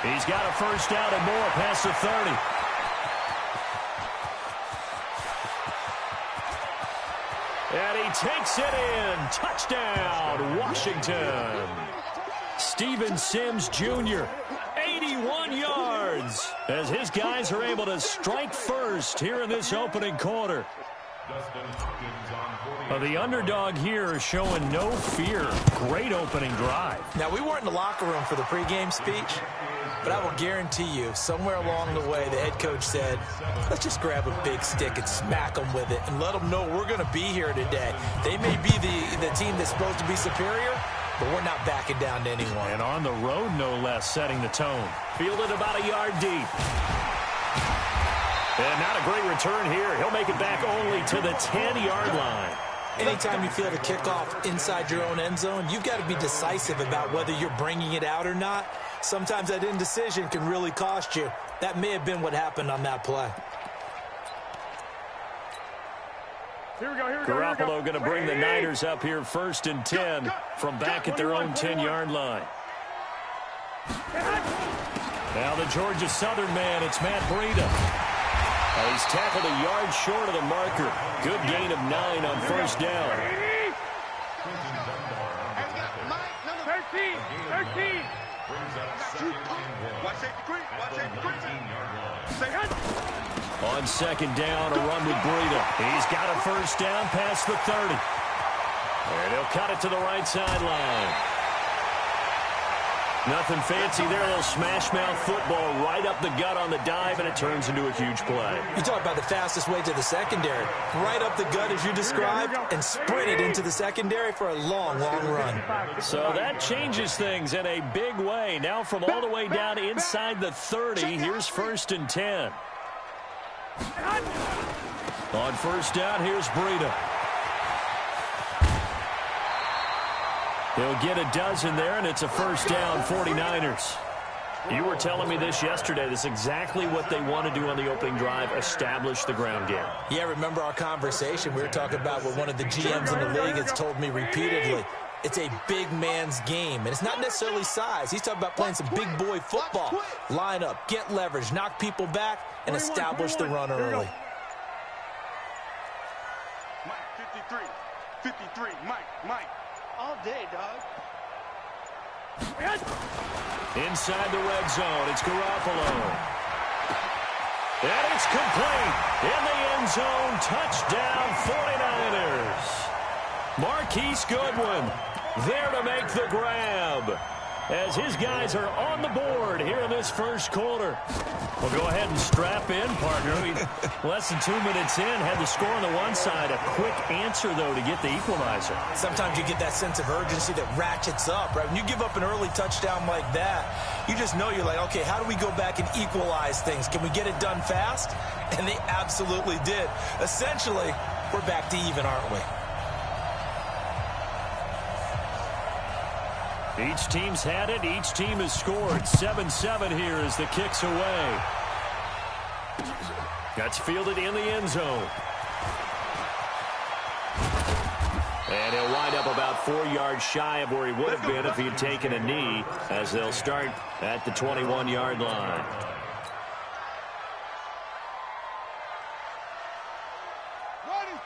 He's got a first down and more past the 30. And he takes it in. Touchdown, Washington. Steven Sims Jr., 81 yards, as his guys are able to strike first here in this opening quarter. The underdog here is showing no fear. Great opening drive. Now, we weren't in the locker room for the pregame speech, but I will guarantee you, somewhere along the way, the head coach said, let's just grab a big stick and smack them with it and let them know we're going to be here today. They may be the team that's supposed to be superior, but we're not backing down to anyone. And on the road, no less, setting the tone. Fielded about a yard deep. And not a great return here. He'll make it back only to the 10-yard line. Anytime you feel the kickoff inside your own end zone, you've got to be decisive about whether you're bringing it out or not. Sometimes that indecision can really cost you. That may have been what happened on that play. Here we go. Garoppolo going to bring the Niners up here 1st and 10 from back at their own 10-yard line. Now the Georgia Southern man, it's Matt Breida. He's tackled a yard short of the marker. Good gain of 9 on first down. 13. On second down, a run with Breida. He's got a first down past the 30. And he'll cut it to the right sideline. Nothing fancy there. A little smash-mouth football right up the gut on the dive, and it turns into a huge play. You talk about the fastest way to the secondary. Right up the gut, as you described, and sprinted into the secondary for a long, long run. So that changes things in a big way. Now from all the way down inside the 30, here's 1st and 10. On first down, here's Breida. He'll get a dozen there, and it's a first down, 49ers. You were telling me this yesterday. This is exactly what they want to do on the opening drive, establish the ground game. Yeah, remember our conversation? We were talking about what one of the GMs in the league has told me repeatedly. It's a big man's game, and it's not necessarily size. He's talking about playing some big boy football. Line up, get leverage, knock people back, and establish the run early. Mike, 53, Mike. All day, dog. Inside the red zone, it's Garoppolo. And it's complete. In the end zone, touchdown 49ers. Marquise Goodwin there to make the grab, as his guys are on the board here in this first quarter. Well, go ahead and strap in, partner. Less than 2 minutes in, had the score on the one side. A quick answer, though, to get the equalizer. Sometimes you get that sense of urgency that ratchets up, right? When you give up an early touchdown like that, you just know you're like, okay, how do we go back and equalize things? Can we get it done fast? And they absolutely did. Essentially, we're back to even, aren't we? Each team's had it. Each team has scored. 7-7 here as the kick's away. That's fielded in the end zone. And he'll wind up about 4 yards shy of where he would have been if he had taken a knee, as they'll start at the 21-yard line.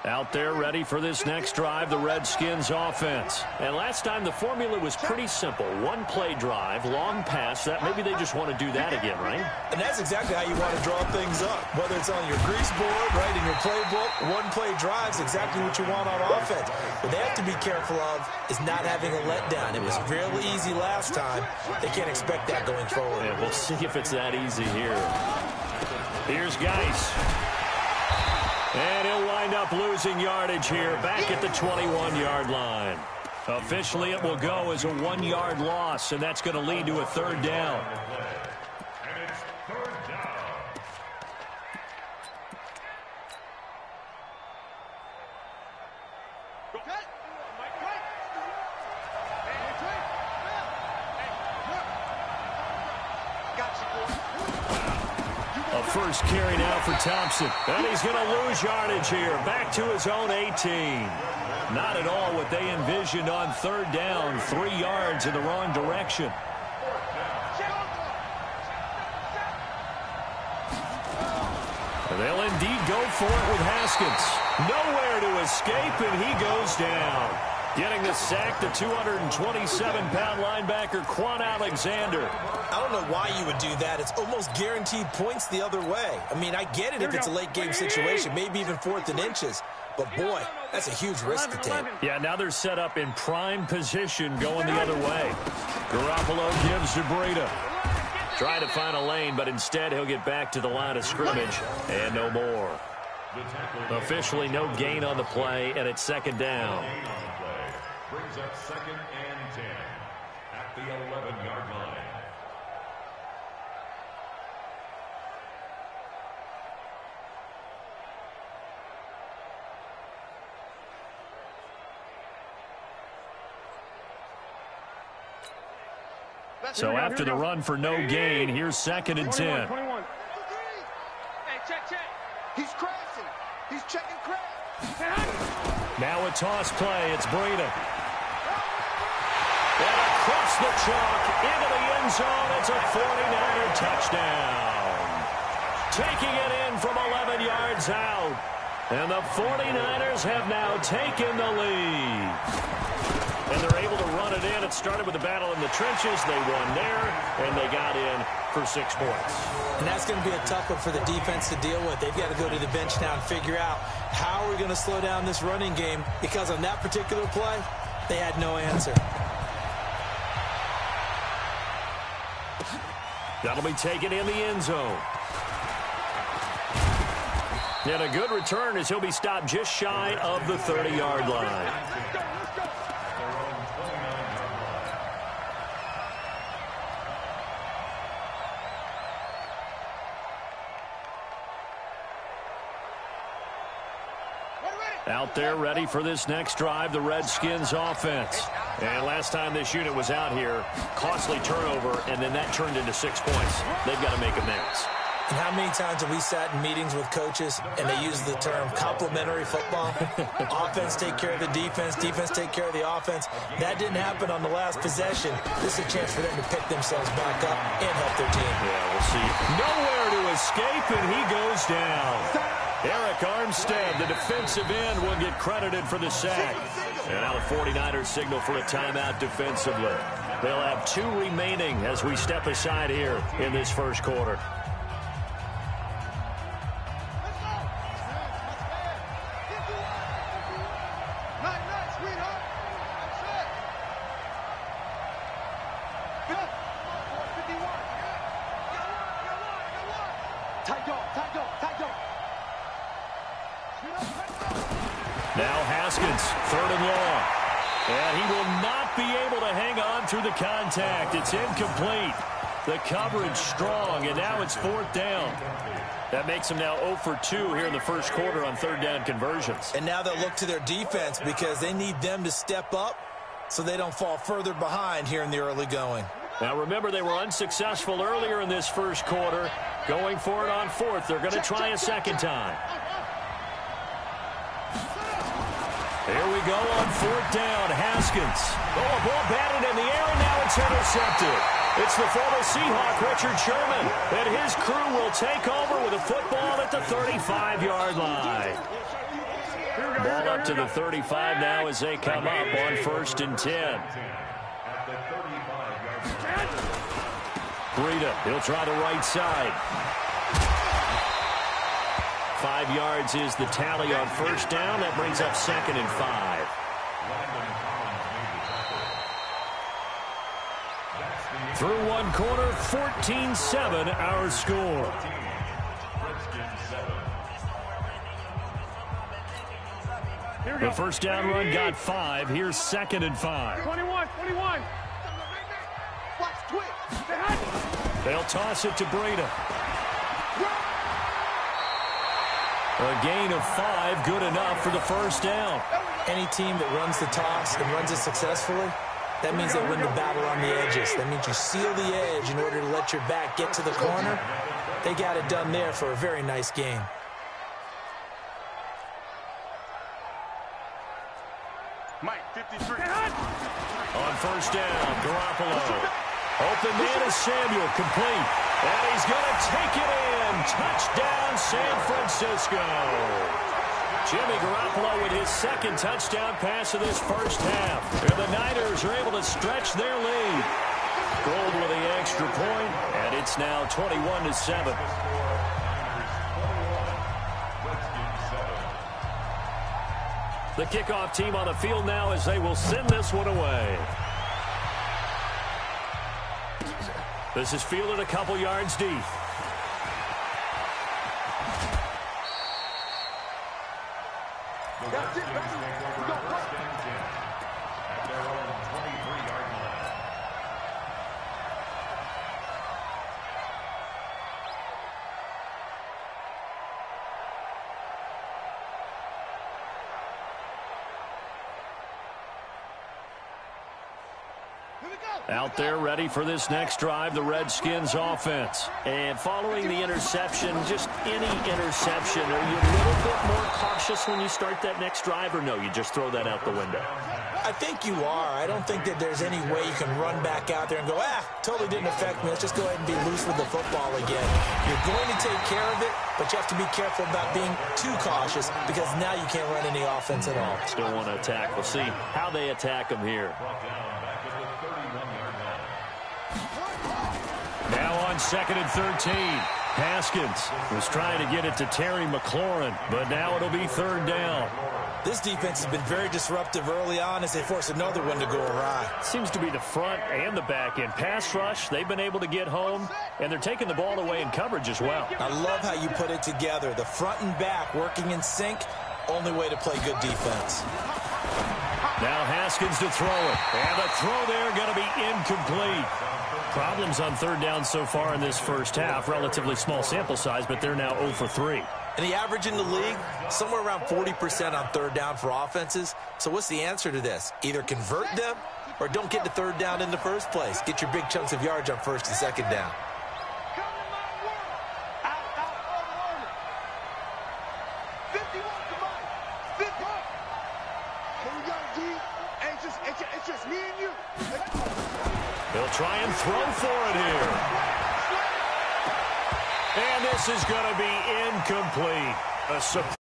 Out there ready for this next drive, the Redskins offense. And last time the formula was pretty simple. One-play drive, long pass. That maybe they just want to do that again, right? And that's exactly how you want to draw things up. Whether it's on your grease board, right, in your playbook, one-play drive's exactly what you want on offense. What they have to be careful of is not having a letdown. It was really easy last time. They can't expect that going forward. And we'll see if it's that easy here. Here's Geis. And he'll wind up losing yardage here back at the 21-yard line. Officially, it will go as a 1-yard loss, and that's going to lead to a third down. first carry now for Thompson. And he's going to lose yardage here. Back to his own 18. Not at all what they envisioned on third down. 3 yards in the wrong direction. And they'll indeed go for it with Haskins. Nowhere to escape, and he goes down. Getting the sack, the 227-pound linebacker, Quan Alexander. I don't know why you would do that. It's almost guaranteed points the other way. I mean, I get it if it's a late-game situation, maybe even 4th and inches. But, boy, that's a huge risk to take. Yeah, now they're set up in prime position going the other way. Garoppolo gives to Breida. Trying to find a lane, but instead he'll get back to the line of scrimmage. And no more. Officially no gain on the play, and it's second down. Brings up 2nd and 10 at the 11-yard line. So after the run for no gain, here's 2nd and 10. 21. Hey, check. He's crashing. He's checking crash. Now a toss play. It's Breida. And across the chalk into the end zone. It's a 49er touchdown. Taking it in from 11 yards out. And the 49ers have now taken the lead. And they're able to run it in. It started with a battle in the trenches. They won there, and they got in for 6 points. And that's going to be a tough one for the defense to deal with. They've got to go to the bench now and figure out how we're going to slow down this running game, because on that particular play, they had no answer. That'll be taken in the end zone. And a good return as he'll be stopped just shy of the 30-yard line. Out there ready for this next drive, the Redskins offense. And last time this unit was out here, costly turnover, and then that turned into 6 points. They've got to make amends. And how many times have we sat in meetings with coaches and they use the term complementary football? Offense take care of the defense, defense take care of the offense. That didn't happen on the last possession. This is a chance for them to pick themselves back up and help their team. Yeah, we'll see. Nowhere to escape, and he goes down. Eric Armstead, the defensive end, will get credited for the sack. And now the 49ers signal for a timeout defensively. They'll have 2 remaining as we step aside here in this first quarter. Now Haskins, 3rd and long. And he will not be able to hang on through the contact. It's incomplete. The coverage strong, and now it's 4th down. That makes them now 0 for 2 here in the first quarter on 3rd down conversions. And now they'll look to their defense because they need them to step up so they don't fall further behind here in the early going. Now remember, they were unsuccessful earlier in this first quarter. Going for it on 4th. They're going to try a second time. Here we go on 4th down. Haskins. Oh, a ball batted in the air, and now it's intercepted. It's the former Seahawk, Richard Sherman, and his crew will take over with a football at the 35-yard line. Ball up to the 35 now as they come up on 1st and 10. Breida, he'll try the right side. 5 yards is the tally on 1st down. That brings up 2nd and 5. Through 1 quarter, 14-7 our score. The first down run got 5. Here's 2nd and 5. 21. They'll toss it to Breida. A gain of 5, good enough for the first down. Any team that runs the toss and runs it successfully, that means they win the battle on the edges. That means you seal the edge in order to let your back get to the corner. They got it done there for a very nice game. Mike, 53. On first down, Garoppolo. Open man is Samuel, complete. And he's going to take it in. Touchdown, San Francisco. Jimmy Garoppolo with his second touchdown pass of this first half. And the Niners are able to stretch their lead. Gold with the extra point, and it's now 21-7. The kickoff team on the field now as they will send this one away. This is fielded a couple yards deep. That's it, baby. Go, go. At their own 23-yard line. Out there ready for this next drive, the Redskins offense. And following the interception, just any interception, are you a little bit more cautious when you start that next drive, or no, you just throw that out the window? I think you are. I don't think that there's any way you can run back out there and go, totally didn't affect me. Let's just go ahead and be loose with the football again. You're going to take care of it, but you have to be careful about being too cautious because now you can't run any offense at all. Still want to attack. We'll see how they attack them here. Now on 2nd and 13. Haskins was trying to get it to Terry McLaurin, but now it'll be 3rd down. This defense has been very disruptive early on as they force another one to go awry. Seems to be the front and the back end. Pass rush, they've been able to get home, and they're taking the ball away in coverage as well. I love how you put it together. The front and back working in sync, only way to play good defense. Now Haskins to throw it, and the throw there going to be incomplete. Problems on 3rd down so far in this first half. Relatively small sample size, but they're now 0 for 3. And the average in the league, somewhere around 40% on 3rd down for offenses. So what's the answer to this? Either convert them or don't get to 3rd down in the first place. Get your big chunks of yards on 1st and 2nd down. It's just me and you. They'll try and throw for it here. And this is going to be incomplete. A surprise.